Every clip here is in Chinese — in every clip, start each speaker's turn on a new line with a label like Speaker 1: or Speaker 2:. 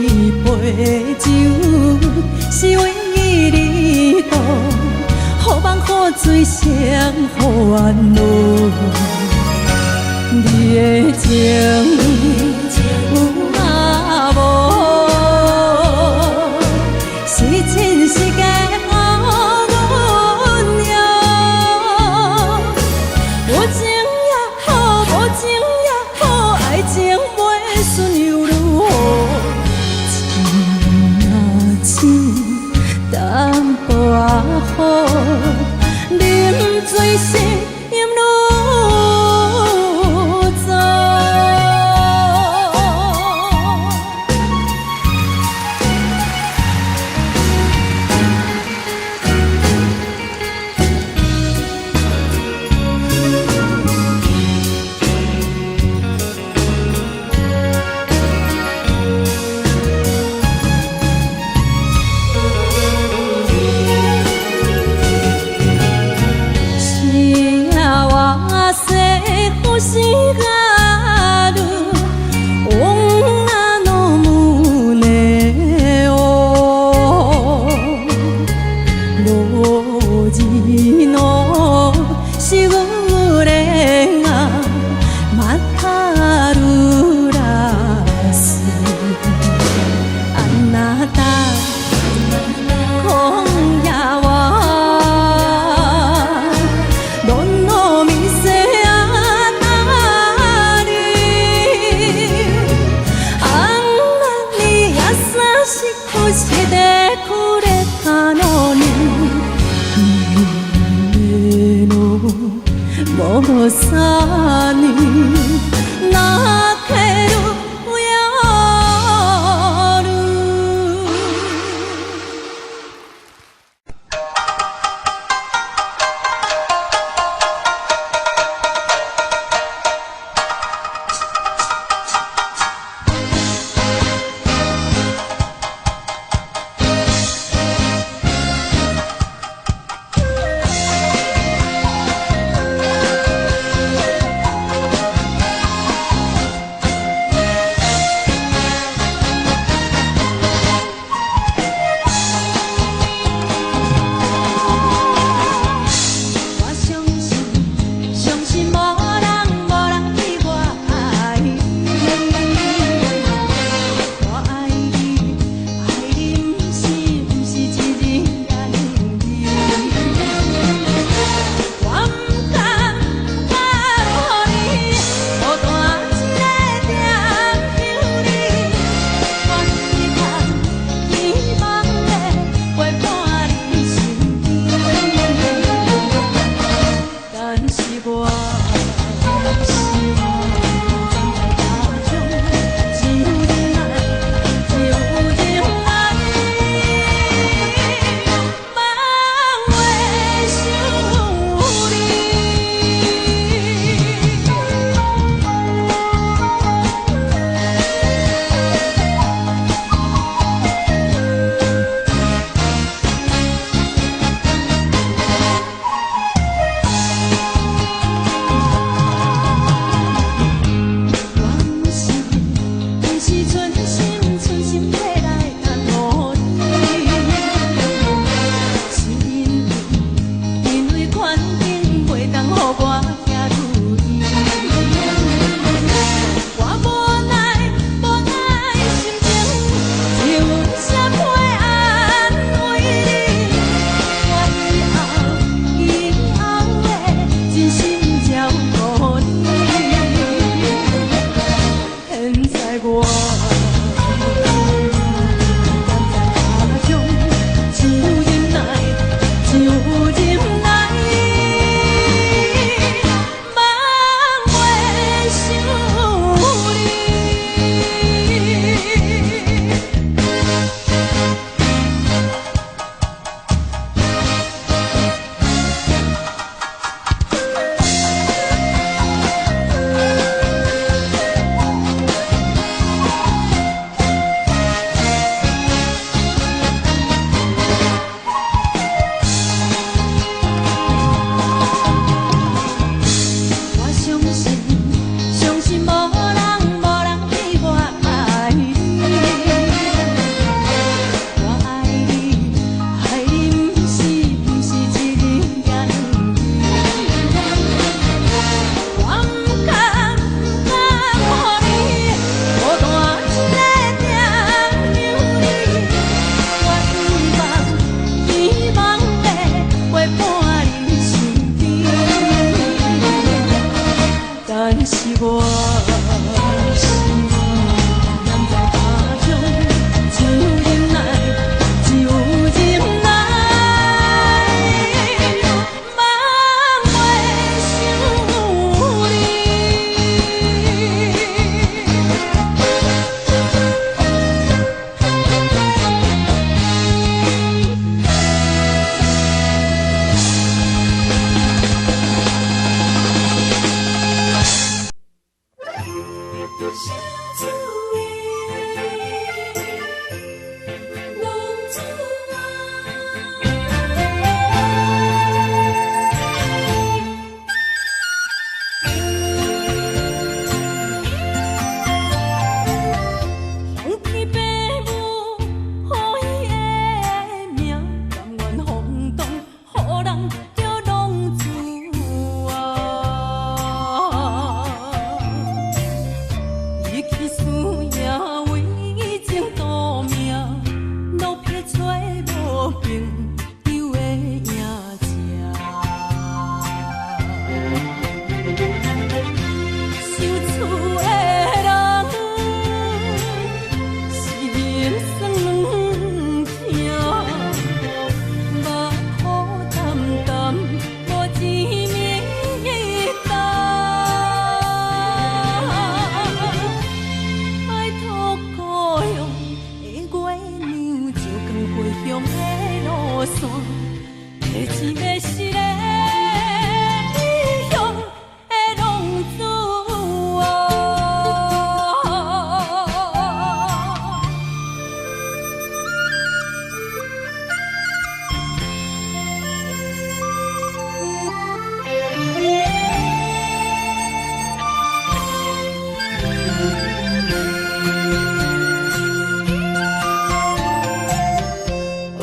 Speaker 1: 一杯酒是为你渡，雨梦雨水双予原路。你的情有啊无，是真是假阮用。有情也好，无情也好，爱情袂顺又如何？情啊情，淡薄仔雨，啉醉心饮愈。叫浪子啊，伊去输赢为情赌命，路撇找无朋友的赢者。受厝的人心酸痛，目苦淡淡无一面灯。拜托故乡的月娘，照光回乡的路线，提钱要是个异乡的浪子啊。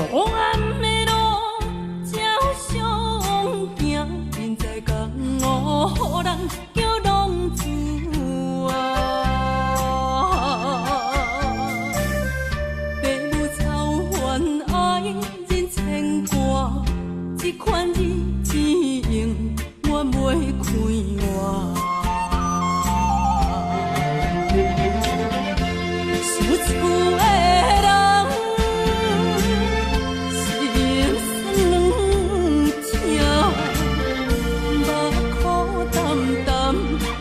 Speaker 1: 黑暗的路，照常行，现在江湖人叫浪子啊。父母操烦爱人牵挂，这款日子用我袂开换。受厝的人心酸软痛，目苦淡淡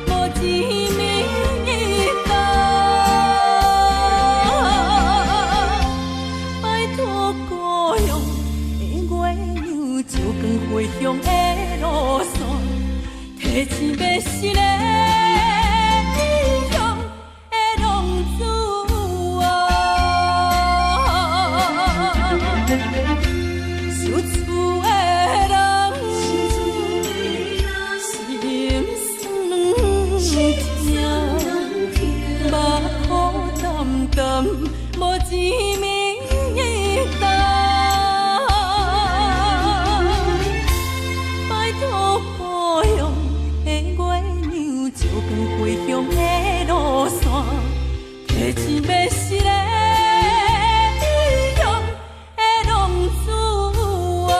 Speaker 1: 无一面灯。拜托故乡的月娘，照光回乡的路线，提钱要是个异乡的浪子啊。受厝的人心酸软痛，目苦淡淡无一面灯。拜托故乡的月娘，照光回乡的路线，提钱要是个异乡的浪子啊。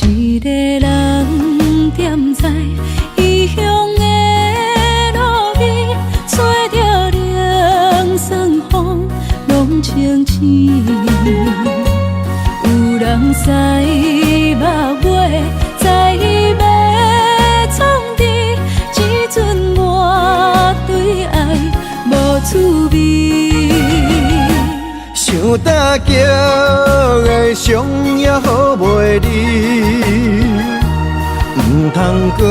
Speaker 1: 一个人踮在异乡的路边，吹着冷霜风，拢清醒。有人驶目尾，知伊要创治，只准我对爱无趣味。
Speaker 2: 想大桥的伤也好袂离，唔通搁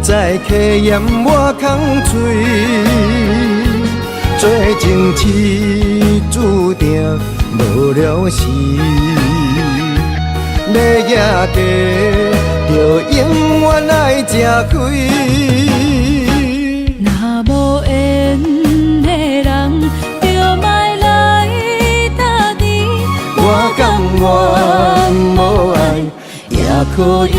Speaker 2: 再客嫌我空嘴。做情痴注定无了时，要野地就永远爱吃亏。
Speaker 1: 若无缘的人，就莫来打你。
Speaker 2: 我甘愿无爱也可以。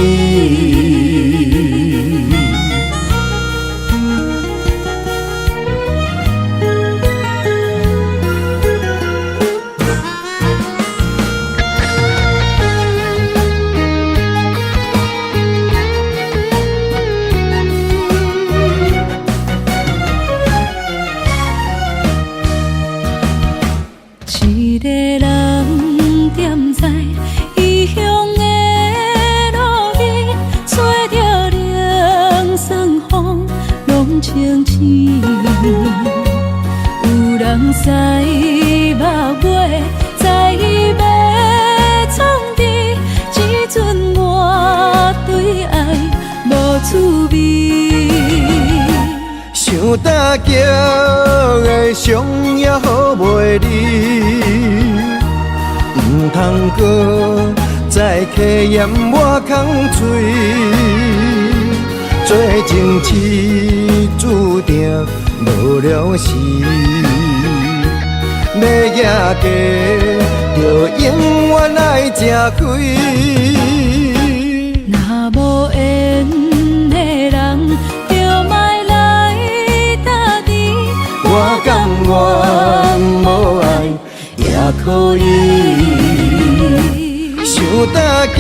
Speaker 1: 清醒。有人使目尾，知伊要创治，只准我对爱无趣味。
Speaker 2: 想搭桥的伤也好袂离，唔通搁再客嫌我空嘴。做情痴注定无了时，要举家就永远爱吃亏。
Speaker 1: 若无缘的人，就莫来搭敌。
Speaker 2: 我甘愿无爱也可以。想搭桥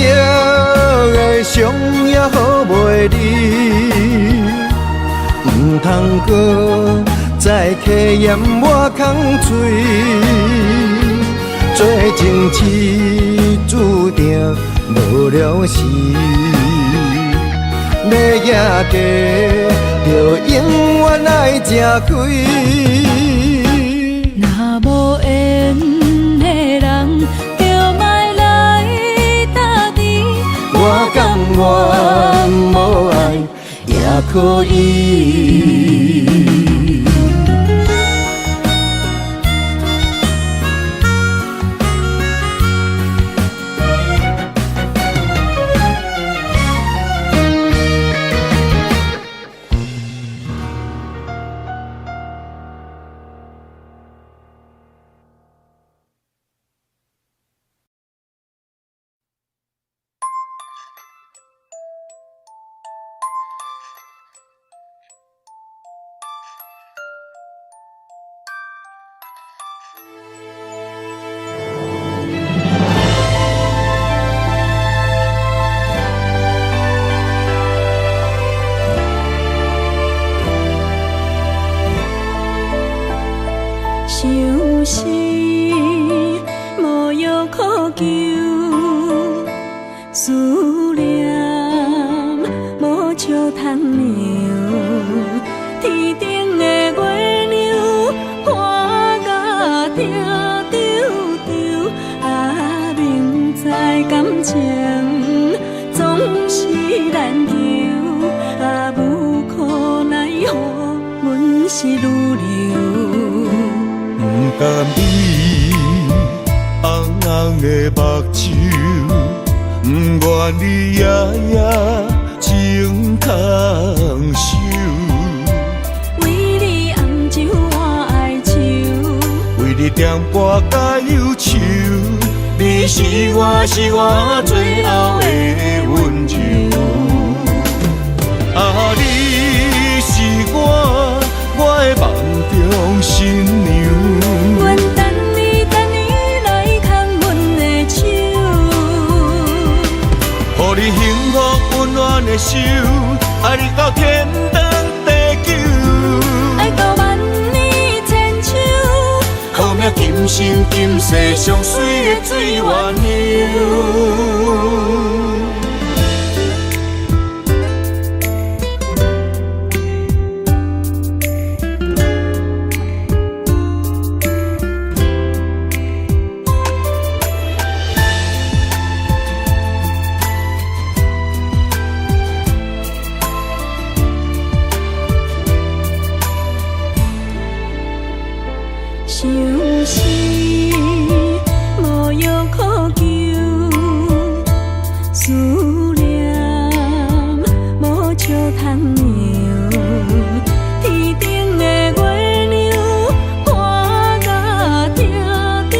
Speaker 2: 的伤也好袂离，唔通搁再客嫌我空嘴。做情痴注定无了时，要举家就永远爱吃亏。
Speaker 1: 若无缘的人，就莫来搭敌。
Speaker 2: 我甘愿无爱也可以。
Speaker 1: 伤心无药可救，思念无笑通描。天顶的月亮看甲定丢丢，啊，明知感情总是难求，啊，无可奈何，阮是愈流。
Speaker 3: 不甘你红红的目睭，不愿你夜夜情空守。
Speaker 1: 为你红酒换哀愁，
Speaker 3: 为你点歌甲忧愁，你是我最后的温柔。啊，你是我的梦中新娘。
Speaker 1: 阮等你来牵阮的手，
Speaker 3: 予你幸福温暖的手，爱你到天长地久，
Speaker 1: 爱到万年千秋，
Speaker 3: 好命今生今世上水的水源流。
Speaker 1: 伤心无药可救，思念无笑通描。天顶的月亮看甲定丢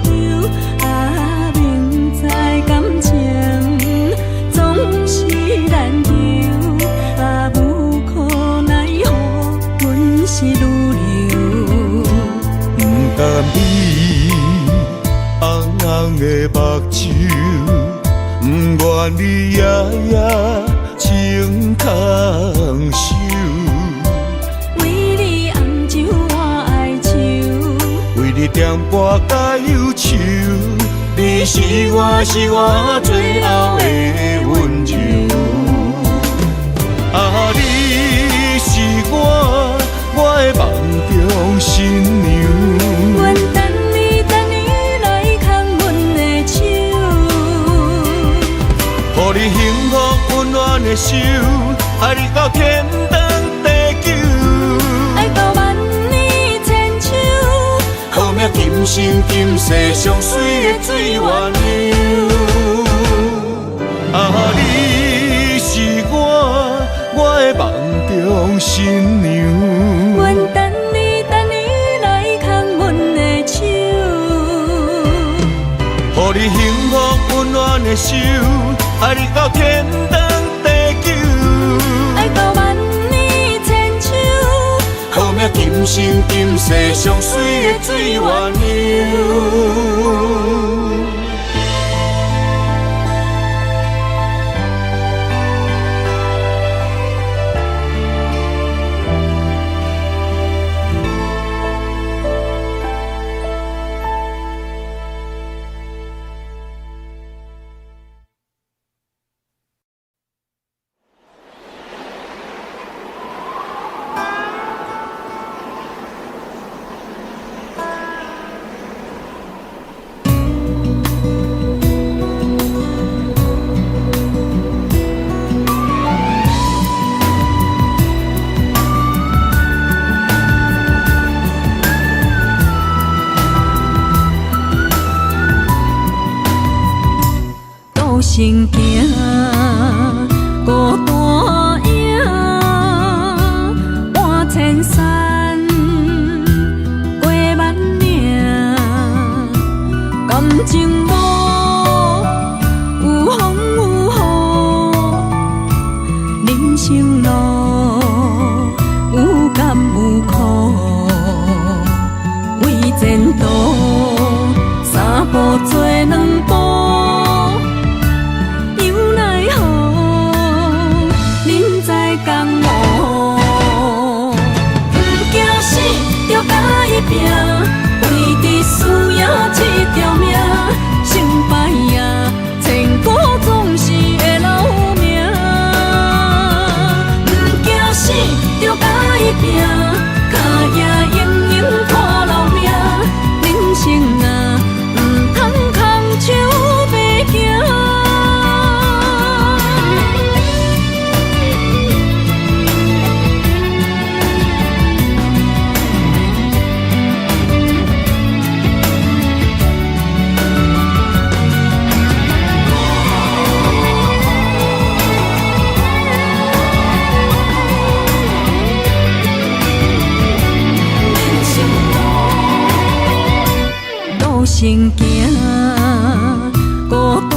Speaker 1: 丢，啊，明知感情总是难求，啊，无可奈何，阮是愈流。
Speaker 3: 不甘你红红的目睭，不愿你夜夜情空守。
Speaker 1: 为你红酒换哀愁，
Speaker 3: 为你点歌甲忧愁，你是我最后的温柔。啊，你是我的手，爱你到天长地久，
Speaker 1: 爱到万年千秋。
Speaker 3: 好命今生今世上水的水鸳鸯。啊，你是我的梦中新娘。
Speaker 1: 愿等你来牵阮的手，
Speaker 3: 予你幸福温暖的手，爱你到天长地久，
Speaker 1: 爱到万年千秋。
Speaker 3: 好命今生今世上水的水鸳鸯。
Speaker 1: 行行孤单影，半千山，过万岭，感情无有风有雨，人生路有甘有苦，为前途三步做两步。为你需要这条命，成败呀，千古总是会留名。不惊死，着甲伊拼，脚也永远看留名。人生啊，唔通空手白行。行行孤单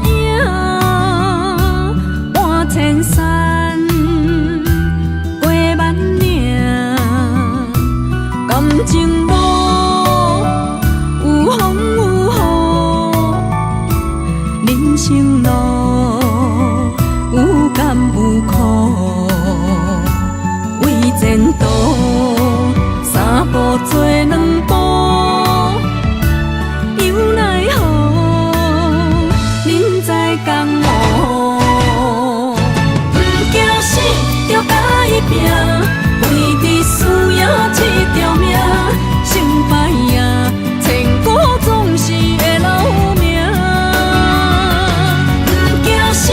Speaker 1: 影，半千山，过万岭，感情无有风有雨，人生路有甘有苦，为前途三步做两步。拼，为你需要这条命，成败呀，千古总是会留名。不惊死，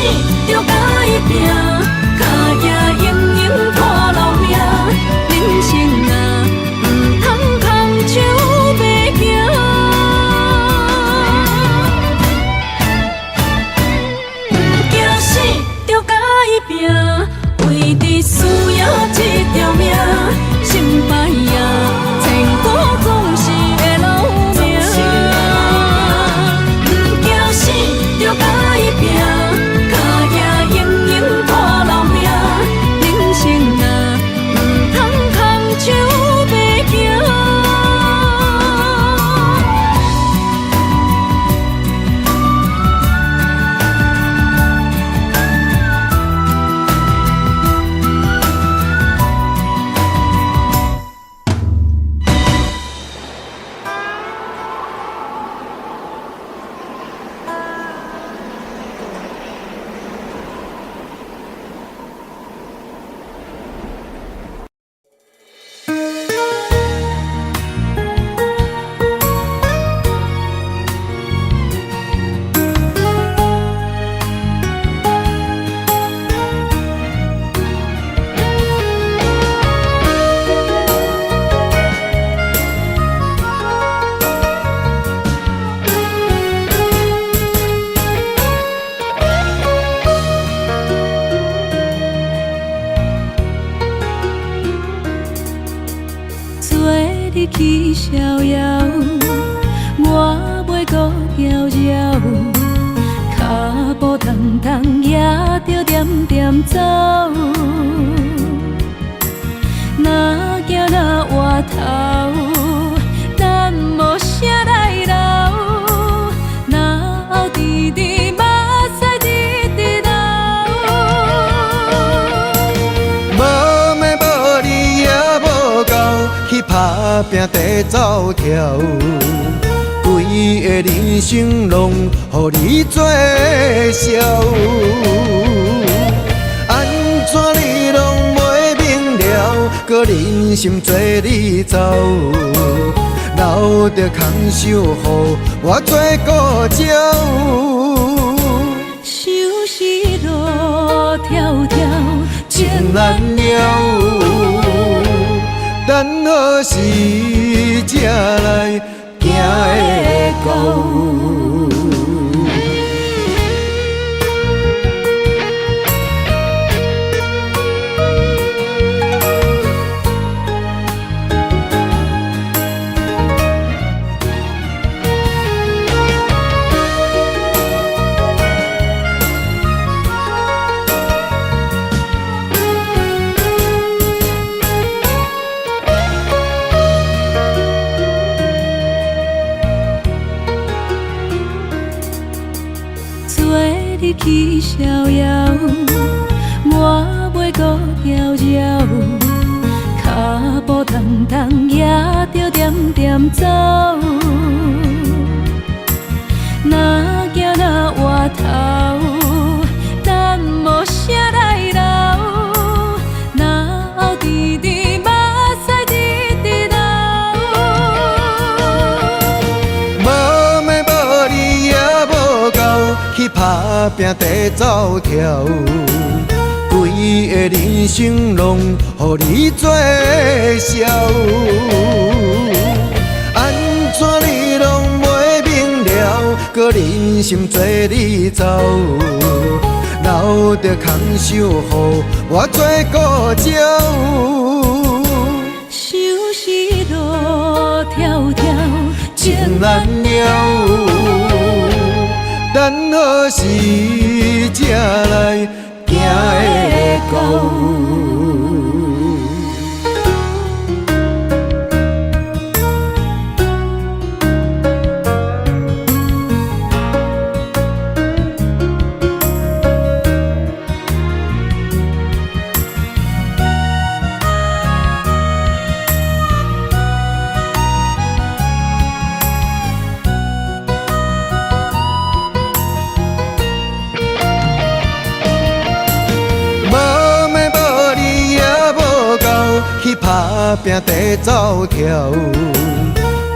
Speaker 1: 着甲伊拼，脚也永远看留名。人生啊，唔通空手白行。不惊死，着甲伊拼。为你需要这条命，成败呀，千古总是会去逍遥，我袂搁摇摇，脚步重重也着点点走。若行若回头，咱无啥来留，若后直直目屎直直流。
Speaker 2: 无妹无你也无够，去打拼地走跳，规个人生拢予你做笑。安怎你拢袂明了，搁忍心做你走，留着空手予我做顾鸟。
Speaker 1: 想是路迢迢，
Speaker 2: 情难了，等何时才来行会到？
Speaker 1: 你去逍遥，我袂搁摇摇，脚步重重也着点点走。若行若回头，咱无啥来留，若后直直目屎直直流。
Speaker 2: 无妹无你也无够，去打拼地走跳，规个人生拢予你做笑。安怎你拢袂明了，搁忍心做你走，留着空手予我做顾鸟。
Speaker 1: 想是路迢迢，
Speaker 2: 情难了，等何时才来行会到？去打拼地走跳，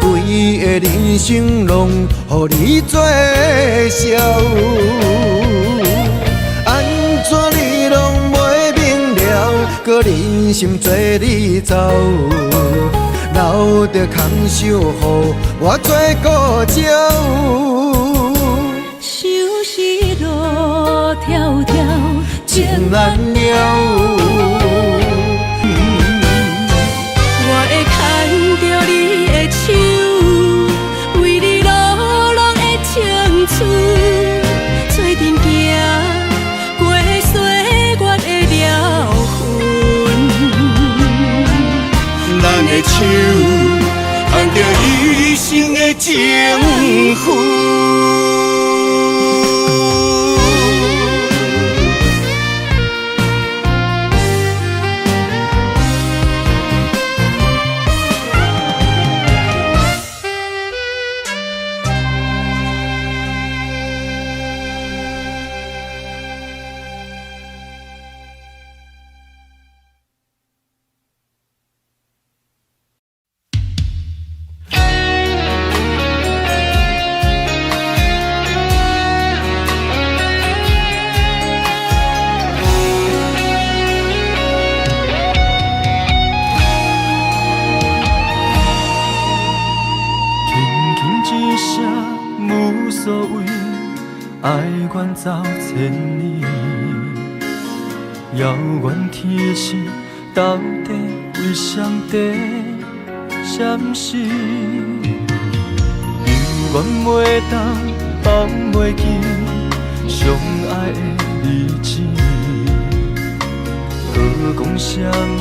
Speaker 2: 规个人生拢予你做笑。安怎你拢袂明了，搁忍心做你走，留着空手予我做顾鸟。
Speaker 1: 想是路迢迢，
Speaker 2: 情难了。
Speaker 1: 我会牵着你的手，为你落落的青春，做阵行过岁月的疗痕。
Speaker 3: 咱的手牵着一生的情分。
Speaker 4: 爱远走千里，遥远天星到底为谁在闪失，犹原袂当放袂记相爱的日子。搁讲啥物，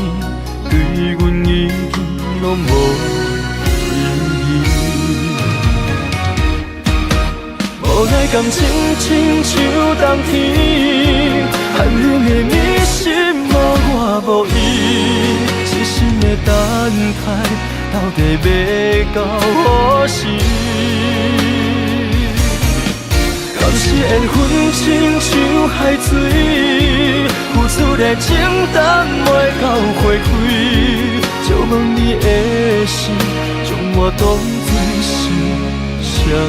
Speaker 4: 对阮已经拢无意义。无奈感情亲像冬天，寒冷的你心无我无伊，痴心的等待，到底要到何时？敢是缘分亲像海水，付出的情淡袂到花开，借问你的心，将我当作是啥物？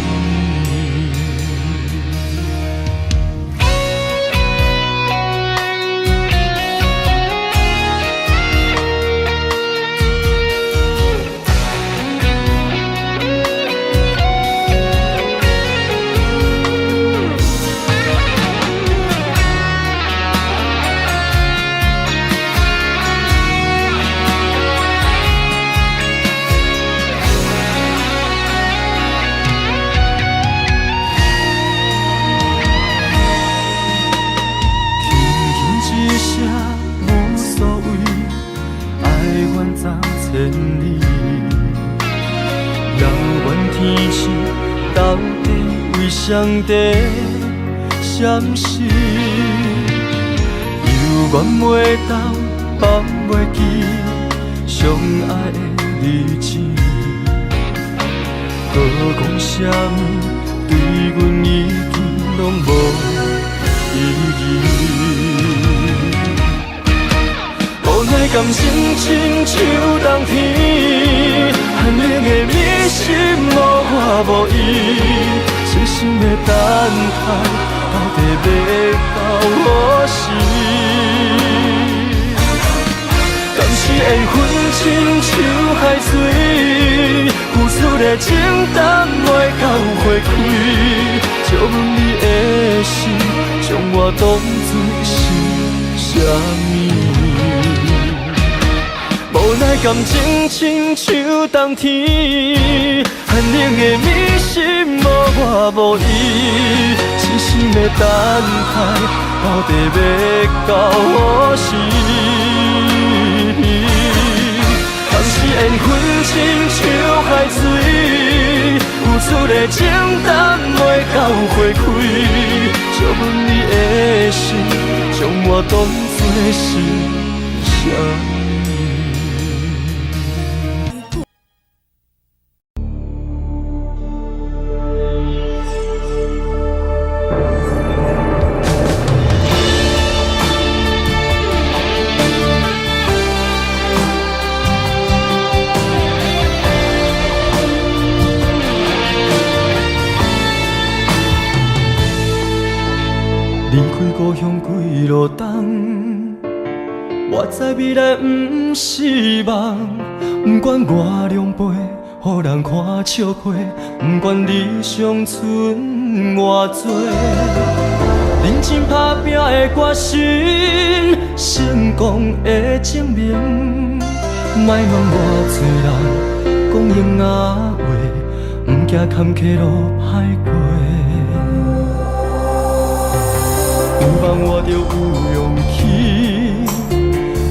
Speaker 4: 上帝闪失，犹原袂当放袂记相爱的日子。搁讲啥物，对阮已经拢无意义。无奈感情亲像冬天，寒冷的你心无我无伊。痴心的等待，到底要到何时？敢是缘分亲像海水，付出的情淡袂到花开，借问你的心，将我当作是啥物？无奈感情亲像冬天，寒冷的你心无我无伊，痴心的等待，到底要到何时？敢是缘分亲像海水，付出的情淡袂到花开，借问你的心，将我当作是啥物？离开故乡几路东，我知未来不是梦。不管我两杯，予人看笑话，不管理想剩偌多，认真打拼的决心，成功的证明。莫问偌多人讲永仔话，不惊坎坷路歹过。有梦我就有勇气，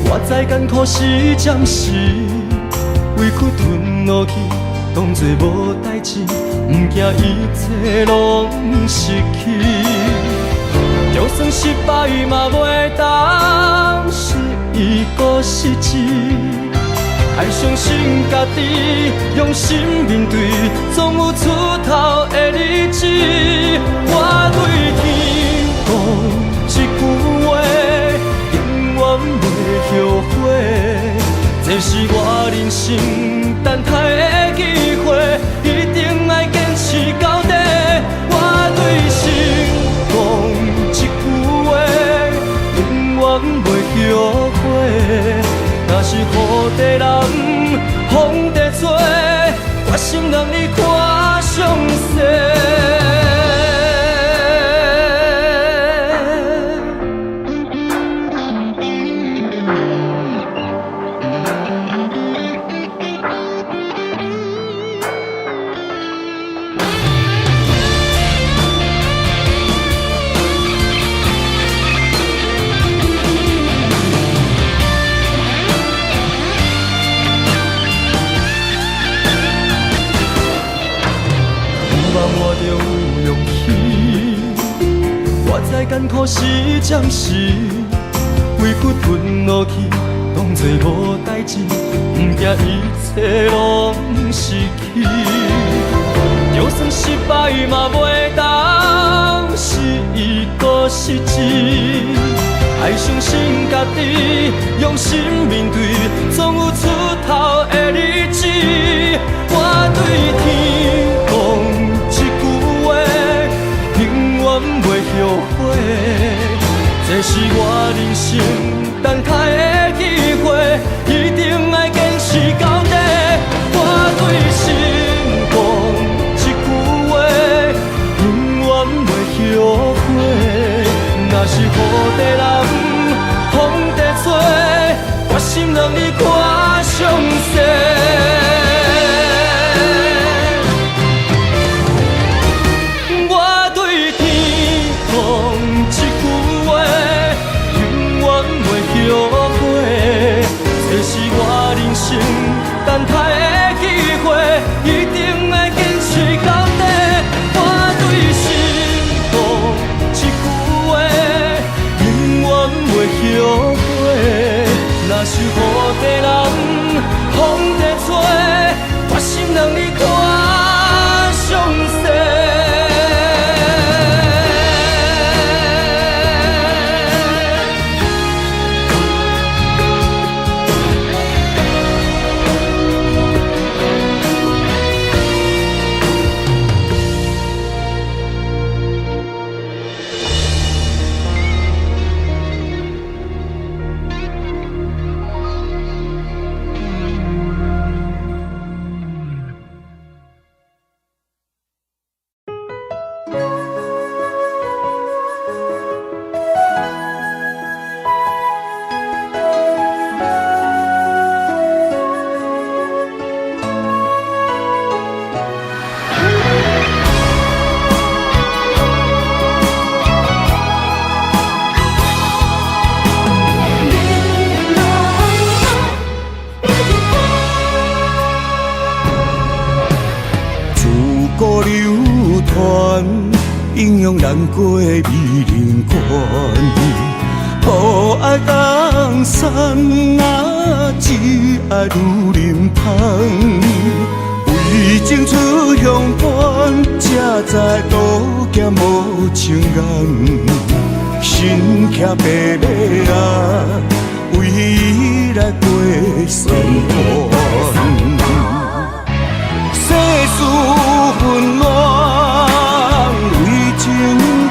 Speaker 4: 我知艰苦是暂时，委屈吞落去，当作无代志，不惊一切拢失去。就算失败嘛袂当失意搁失志，爱相信家己，用心面对，总有出头的日子。我对天讲一句话，永远袂后悔。这是我人生等待的机会，一定要坚持到底。我对心讲一句话，永远袂后悔。若是雨地人，风地做，决心让你看上世。知艰苦是暂时，委屈吞落去，当作无代志，不惊一切拢失去。就算失败嘛袂当是伊搁是一，爱相信家己，用心面对，总有出头的日子。我对天讲一句话，永远袂后悔。这是我人生等待的机会，一定要坚持到底。我对心讲一句话，永远袂后悔。若是雨地人，风地吹，我心让你看上世。我对天讲一句话，永远袂后悔。这是我人生等待的机会，一定要坚持到底。我对心讲一句话，永远袂后悔。若是雨地人，风地吹，我心让你看上世。
Speaker 3: 影响难过的美人关，无爱江山啊，只爱女人芳。为情出乡关，才知渡劫无情眼。身骑白马啊，为伊来过酸寒。世事纷乱，为情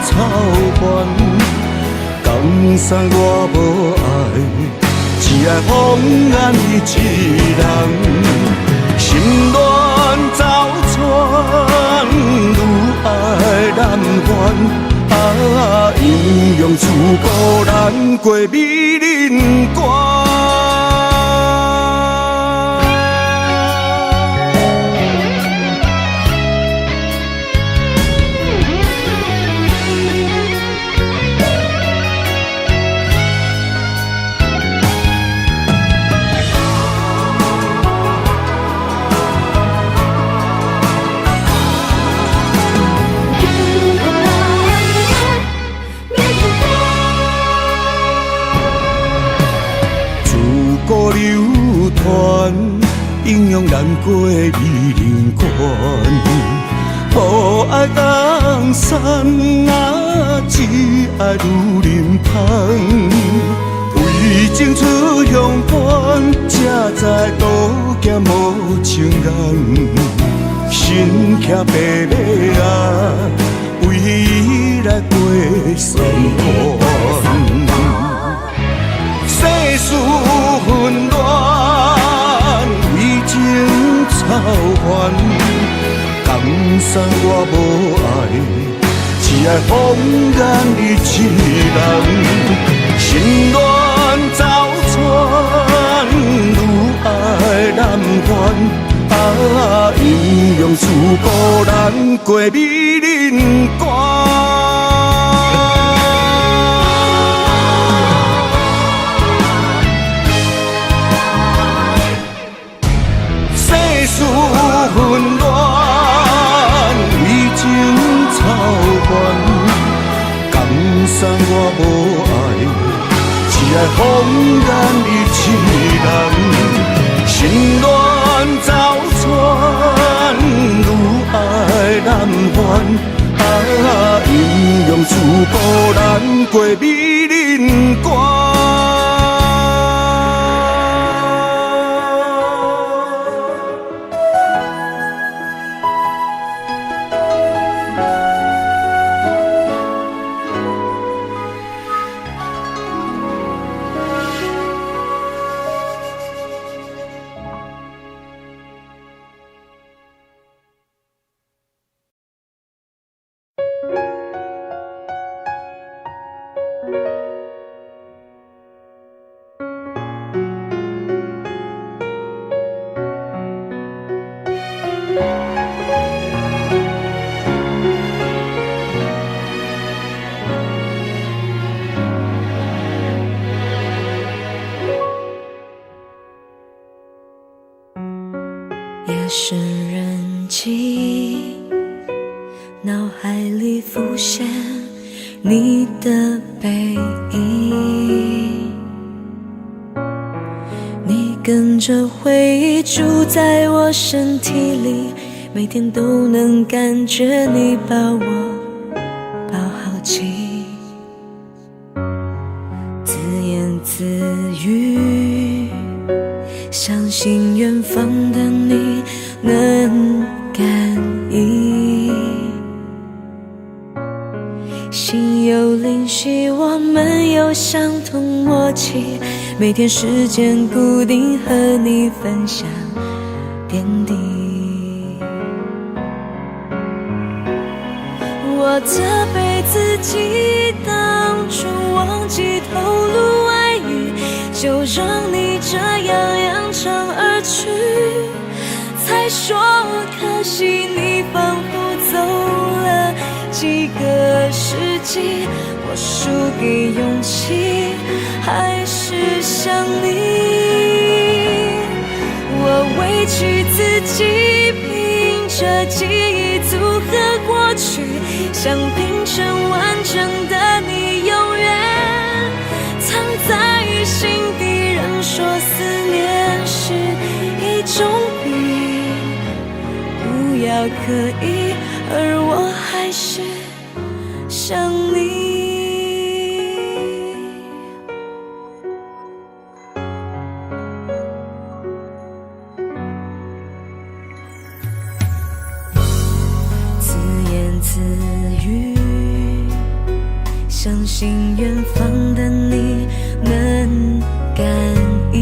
Speaker 3: 操烦，江山我无爱，只爱风眼伊一人。心乱走窜，愈爱难还。啊，阴阳自古难过美人关。流传，影响难过的美人关。无爱江山啊，只爱女人芳。为情出乡关，才知渡劫无情眼。身骑白马啊，为伊来过酸寒。世事纷乱，为情操烦。江山我无爱，只爱风眼伊一人。心乱走窜，愈爱难还。啊，阴阳自古难过美人关。纷乱，为情操烦，江山算我无爱，只爱放任伊一人，心乱走窜，愈爱难还。阴阳自保，咱过美人关。
Speaker 1: 夜深人静，脑海里浮现你的背影，你跟着回忆住在我身体里，每天都能感觉你把我抱好紧，自言自语，相信远方的你能感应，心有灵犀，我们有相同默契，每天时间固定和你分享点滴。我责备自己当初忘记透露爱意，就让你这样扬长而去，才说可惜你仿佛走了几个世纪，我输给勇气，还是想你。我委屈自己，凭着记忆组合过去，想拼成完整的你，永远藏在心底。人说思念是一种病，不要刻意，而我还是想你。自言自语，相信远方的你能感应，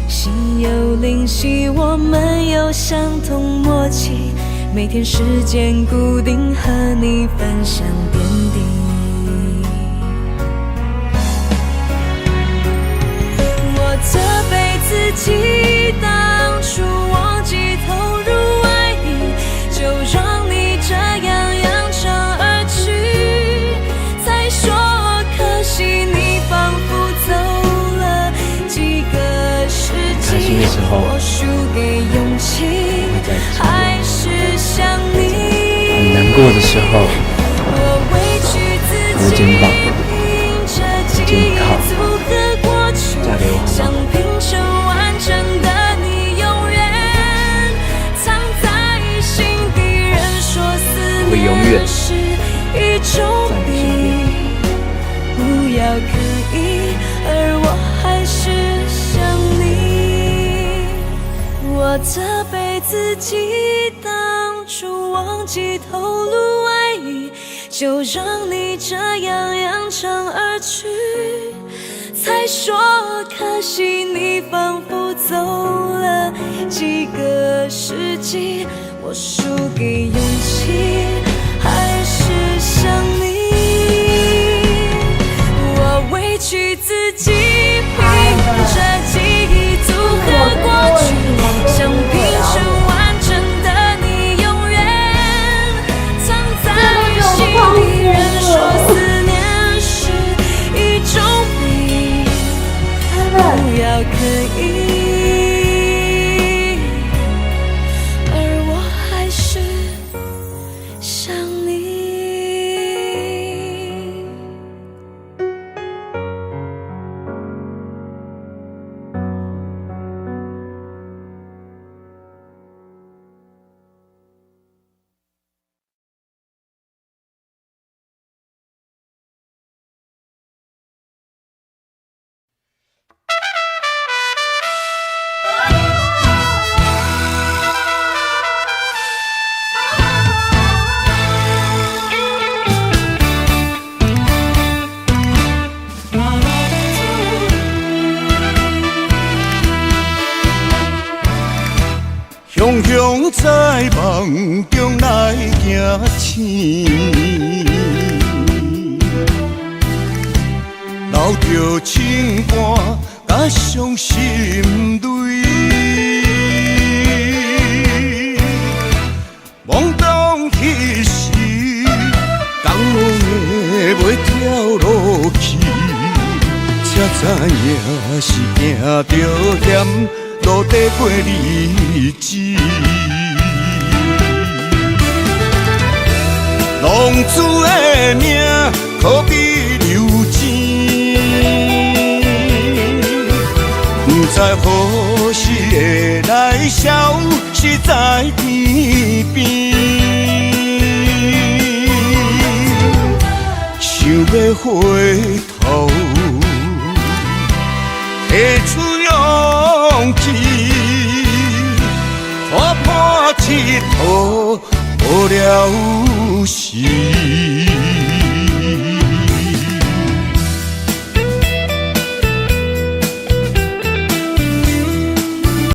Speaker 1: 心有灵犀，我们有相同默契，每天时间固定和你分享点滴。我责备自己当初忘记投入爱意，就让你这样扬长而去，才说可惜你仿佛走了几个世纪，我输给勇气，还是想你。
Speaker 5: 很难过的时候，
Speaker 1: 我委屈自己，凭着记忆组合过去，想拼成完整的你，永远藏在心底。人说思念是一种病，不要刻意，而我还是想你。我责备自己当初忘记透露爱意，就让你这样扬长而去，才说可惜你仿佛走了几个世纪，我输给勇气，还是想你。我委屈自己，凭着记忆组合过去，想拼成完整的你，永远藏在心底。人说思念是一种病，不要刻意，而我还是想你。
Speaker 3: 雄雄在梦中来行醒，留着情歌甲伤心泪。懵懂彼时，江的袂跳落去，才知影是行着险。路底过日子，浪子的命可比流钱，不知何时会来消失在天边。想要回头，提出勇气，看破铁土，无了时。